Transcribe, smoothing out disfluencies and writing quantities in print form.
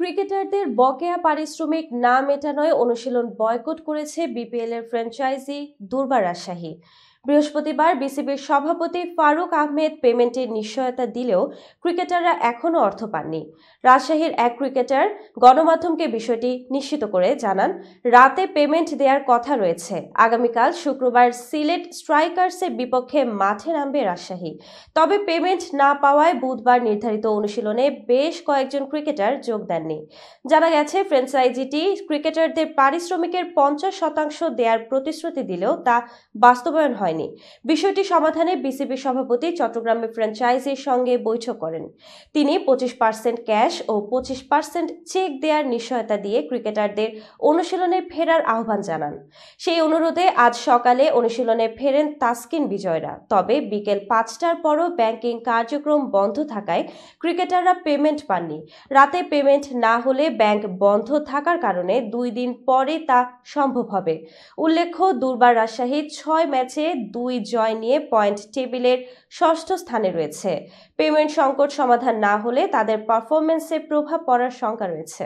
ক্রিকেটারদের বকেয়া পারিশ্রমিক না মেটানোয় অনুশীলন বয়কট করেছে বিপিএল এর ফ্র্যাঞ্চাইজি দুর্বার রাজশাহী। বৃহস্পতিবার বিসিবির সভাপতি ফারুক আহমেদ পেমেন্টের নিশ্চয়তা দিলেও ক্রিকেটাররা এখনও অর্থ পাননি। রাজশাহীর এক ক্রিকেটার গণমাধ্যমকে বিষয়টি নিশ্চিত করে জানান, রাতে পেমেন্ট দেওয়ার কথা রয়েছে। আগামীকাল শুক্রবার সিলেট স্ট্রাইকার্সের বিপক্ষে মাঠে নামবে রাজশাহী। তবে পেমেন্ট না পাওয়ায় বুধবার নির্ধারিত অনুশীলনে বেশ কয়েকজন ক্রিকেটার যোগ দেননি। জানা গেছে, ফ্র্যাঞ্চাইজিটি ক্রিকেটারদের পারিশ্রমিকের 50% দেওয়ার প্রতিশ্রুতি দিলেও তা বাস্তবায়ন হয়নি। বিষয়টি সমাধানে বিসিবি সভাপতি চট্টগ্রামে ফ্র্যাঞ্চাইজির সঙ্গে বৈঠক করেন। তিনি 25% ক্যাশ ও 25% চেক দেওয়ার নিশ্চয়তা দিয়ে ক্রিকেটারদের অনুশীলনে ফেরার আহ্বান জানান। সেই অনুরোধে আজ সকালে অনুশীলনে ফেরেন তাসকিন বিজয়রা। তবে বিকেল 5টার পরও ব্যাংকিং কার্যক্রম বন্ধ থাকায় ক্রিকেটাররা পেমেন্ট পাননি। রাতে পেমেন্ট না হলে ব্যাংক বন্ধ থাকার কারণে 2 দিন পরে তা সম্ভব হবে। উল্লেখ্য, দুর্বার রাজশাহী 6 ম্যাচে 2 জয় নিয়ে পয়েন্ট টেবিলের 6ষ্ঠ স্থানে রয়েছে। পেমেন্ট সংকট সমাধান না হলে তাদের পারফরম্যান্সে প্রভাব পড়ার শঙ্কা রয়েছে।